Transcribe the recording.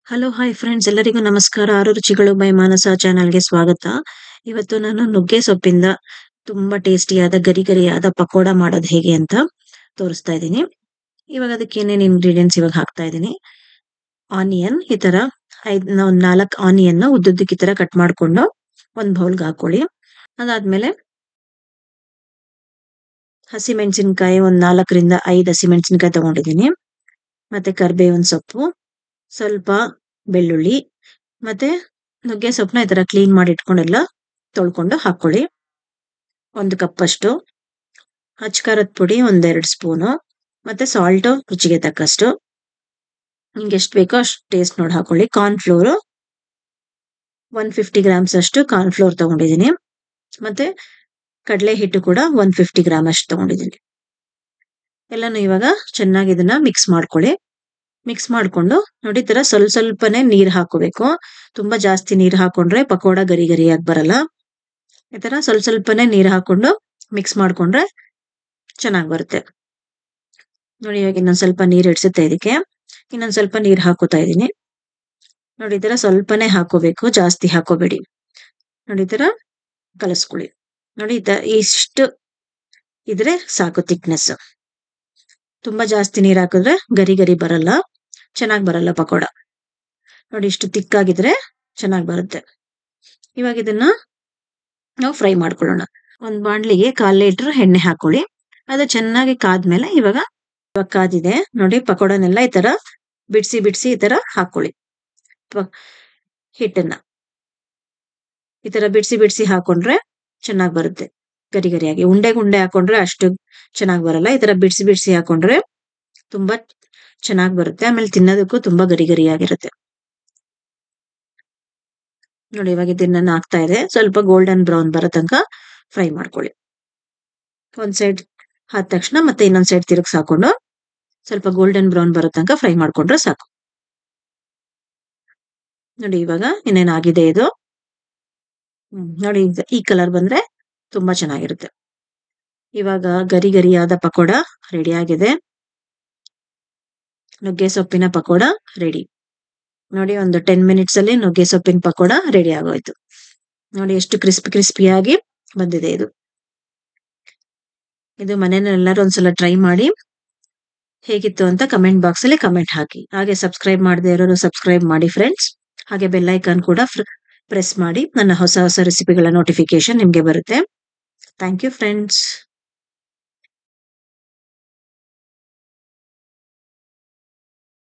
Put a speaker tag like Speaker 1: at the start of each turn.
Speaker 1: Hello hi friends ಎಲ್ಲರಿಗೂ ನಮಸ್ಕಾರ. ಆರು ರುಚಿಗಳು ಬೈ ಮಾನಸ ಚಾನಲ್ಗೆ ಸ್ವಾಗತ. ಇವತ್ತು ನಾನು ನುಗ್ಗೆ ಸೊಪ್ಪಿಂದ ತುಂಬಾ ಟೇಸ್ಟಿಯಾದ ಗರಿ ಗರಿಯಾದ ಪಕೋಡ ಮಾಡೋದು ಹೇಗೆ ಅಂತ ತೋರಿಸ್ತಾ ಇದ್ದೀನಿ. ಇವಾಗ ಅದಕ್ಕೆ ಏನೇನು ಇಂಗ್ರೀಡಿಯೆಂಟ್ಸ್ ಇವಾಗ ಹಾಕ್ತಾ ಇದ್ದೀನಿ. ಆನಿಯನ್ ಈ ತರ ಒಂದ್ 4 ಆನಿಯನ್ ಉದ್ದುದ್ದಕ್ಕೆ ಈ ತರ ಕಟ್ ಮಾಡ್ಕೊಂಡು ಒಂದ್ ಬೌಲ್ಗೆ ಹಾಕೊಳ್ಳಿ. ಅದಾದ್ಮೇಲೆ ಹಸಿಮೆಣಸಿನ್ಕಾಯಿ ಒಂದ್ 4ರಿಂದ 5 ಹಸಿಮೆಣಸಿನ್ಕಾಯಿ ತಗೊಂಡಿದ್ದೀನಿ. ಮತ್ತೆ ಕರ್ಬೇವಿನ ಸೊಪ್ಪು, ಸ್ವಲ್ಪ ಬೆಳ್ಳುಳ್ಳಿ, ಮತ್ತೆ ನುಗ್ಗೆ ಸೊಪ್ಪನ್ನ ಈ ತರ ಕ್ಲೀನ್ ಮಾಡಿ ಇಟ್ಕೊಂಡೆಲ್ಲ ತೊಳ್ಕೊಂಡು ಹಾಕೊಳ್ಳಿ. 1 ಕಪ್ ಅಷ್ಟು ಖಾರದ ಪುಡಿ 1-2 ಸ್ಪೂನು, ಮತ್ತೆ ಸಾಲ್ಟ್ ರುಚಿಗೆ ತಕ್ಕಷ್ಟು. ನಿಮ್ಗೆ ಎಷ್ಟು ಬೇಕೋ ಅಷ್ಟು ಟೇಸ್ಟ್ ನೋಡಿ ಹಾಕೊಳ್ಳಿ. ಕಾರ್ನ್ ಫ್ಲೋರ್ 150 ಗ್ರಾಮ್ಸ್ ಅಷ್ಟು ಕಾರ್ನ್ ಫ್ಲೋರ್ ತಗೊಂಡಿದ್ದೀನಿ. ಮತ್ತೆ ಕಡಲೆ ಹಿಟ್ಟು ಕೂಡ 150 ಗ್ರಾಮ್ ಅಷ್ಟು ತಗೊಂಡಿದ್ದೀನಿ. ಎಲ್ಲಾನು ಇವಾಗ ಚೆನ್ನಾಗಿ ಇದನ್ನ ಮಿಕ್ಸ್ ಮಾಡ್ಕೊಳ್ಳಿ. ಮಿಕ್ಸ್ ಮಾಡ್ಕೊಂಡು ನೋಡಿ, ತರ ಸ್ವಲ್ಪನೇ ನೀರ್ ಹಾಕೋಬೇಕು. ತುಂಬಾ ಜಾಸ್ತಿ ನೀರ್ ಹಾಕೊಂಡ್ರೆ ಪಕೋಡ ಗರಿ ಗರಿಯಾಗಿ ಬರಲ್ಲ. ಈ ತರ ಸ್ವಲ್ಪನೇ ನೀರ್ ಹಾಕೊಂಡು ಮಿಕ್ಸ್ ಮಾಡ್ಕೊಂಡ್ರೆ ಚೆನ್ನಾಗಿ ಬರುತ್ತೆ. ನೋಡಿ, ಇವಾಗ ಇನ್ನೊಂದ್ ಸ್ವಲ್ಪ ನೀರ್ ಇಡ್ಸುತ್ತೆ. ಇದಕ್ಕೆ ಇನ್ನೊಂದ್ ಸ್ವಲ್ಪ ನೀರ್ ಹಾಕೋತಾ ಇದೀನಿ. ನೋಡಿ, ಈ ತರ ಸ್ವಲ್ಪನೇ ಹಾಕೋಬೇಕು, ಜಾಸ್ತಿ ಹಾಕೋಬೇಡಿ. ನೋಡಿ, ಈ ತರ ಕಲಸ್ಕೊಳ್ಳಿ. ನೋಡಿ, ಇಷ್ಟು ಇದ್ರೆ ಸಾಕು ಥಿಕ್ನೆಸ್. ತುಂಬಾ ಜಾಸ್ತಿ ನೀರ್ ಹಾಕಿದ್ರೆ ಗರಿ ಗರಿ ಬರಲ್ಲ, ಚೆನ್ನಾಗಿ ಬರಲ್ಲ ಪಕೋಡ. ನೋಡಿ, ಇಷ್ಟು ತಿಕ್ಕಾಗಿದ್ರೆ ಚೆನ್ನಾಗಿ ಬರುತ್ತೆ. ಇವಾಗ ಇದನ್ನ ನಾವು ಫ್ರೈ ಮಾಡ್ಕೊಳ್ಳೋಣ. ಒಂದ್ ಬಾಣ್ಲಿಗೆ 1/4 ಲೀಟರ್ ಎಣ್ಣೆ ಹಾಕೊಳ್ಳಿ. ಅದು ಚೆನ್ನಾಗಿ ಕಾದ್ಮೇಲೆ ಇವಾಗ ಕಾದಿದೆ ನೋಡಿ, ಪಕೋಡನೆಲ್ಲ ಈ ತರ ಬಿಡ್ಸಿ ಬಿಡ್ಸಿ ಈ ತರ ಹಾಕೊಳ್ಳಿ. ಹಿಟ್ಟನ್ನ ಈ ತರ ಬಿಡ್ಸಿ ಬಿಡ್ಸಿ ಹಾಕೊಂಡ್ರೆ ಚೆನ್ನಾಗಿ ಬರುತ್ತೆ ಗರಿ ಗರಿಯಾಗಿ. ಉಂಡೆ ಹಾಕೊಂಡ್ರೆ ಅಷ್ಟು ಚೆನ್ನಾಗಿ ಬರಲ್ಲ. ಈ ತರ ಬಿಡ್ಸಿ ಬಿಡ್ಸಿ ಹಾಕೊಂಡ್ರೆ ತುಂಬಾ ಚೆನ್ನಾಗಿ ಬರುತ್ತೆ. ಆಮೇಲೆ ತಿನ್ನೋದಕ್ಕೂ ತುಂಬಾ ಗರಿ ಗರಿಯಾಗಿರುತ್ತೆ. ನೋಡಿ, ಇವಾಗ ಇದನ್ನ ಹಾಕ್ತಾ ಇದೆ. ಸ್ವಲ್ಪ ಗೋಲ್ಡನ್ ಬ್ರೌನ್ ಬರೋ ತನಕ ಫ್ರೈ ಮಾಡ್ಕೊಳ್ಳಿ. ಒಂದ್ ಸೈಡ್ ಆದ ತಕ್ಷಣ ಮತ್ತೆ ಇನ್ನೊಂದ್ ಸೈಡ್ ತಿರುಗ್ಸ್ ಹಾಕೊಂಡು ಸ್ವಲ್ಪ ಗೋಲ್ಡನ್ ಬ್ರೌನ್ ಬರೋ ತನಕ ಫ್ರೈ ಮಾಡ್ಕೊಂಡ್ರೆ ಸಾಕು. ನೋಡಿ, ಇವಾಗ ಇನ್ನೇನಾಗಿದೆ ಇದು. ನೋಡಿ, ಈ ಕಲರ್ ಬಂದ್ರೆ ತುಂಬಾ ಚೆನ್ನಾಗಿರುತ್ತೆ. ಇವಾಗ ಗರಿ ಗರಿಯಾದ ಪಕೋಡ ರೆಡಿ ಆಗಿದೆ. ನುಗ್ಗೆ ಸೊಪ್ಪಿನ ಪಕೋಡ ರೆಡಿ. ನೋಡಿ, ಒಂದು 10 ಮಿನಿಟ್ಸ್ ಅಲ್ಲಿ ನುಗ್ಗೆ ಸೊಪ್ಪಿನ ಪಕೋಡ ರೆಡಿ ಆಗೋಯ್ತು. ನೋಡಿ, ಎಷ್ಟು ಕ್ರಿಸ್ಪಿಯಾಗಿ ಬಂದಿದೆ ಇದು. ಇದು ಮನೆಯಲ್ಲೆಲ್ಲರೂ ಒಂದ್ಸಲ ಟ್ರೈ ಮಾಡಿ ಹೇಗಿತ್ತು ಅಂತ ಕಮೆಂಟ್ ಬಾಕ್ಸ್ ಅಲ್ಲಿ ಕಮೆಂಟ್ ಹಾಕಿ. ಹಾಗೆ ಸಬ್ಸ್ಕ್ರೈಬ್ ಮಾಡದೇ ಇರೋರು ಸಬ್ಸ್ಕ್ರೈಬ್ ಮಾಡಿ ಫ್ರೆಂಡ್ಸ್. ಹಾಗೆ ಬೆಲ್ ಐಕಾನ್ ಕೂಡ ಪ್ರೆಸ್ ಮಾಡಿ. ನನ್ನ ಹೊಸ ರೆಸಿಪಿಗಳ ನೋಟಿಫಿಕೇಶನ್ ನಿಮ್ಗೆ ಬರುತ್ತೆ. Thank you friends.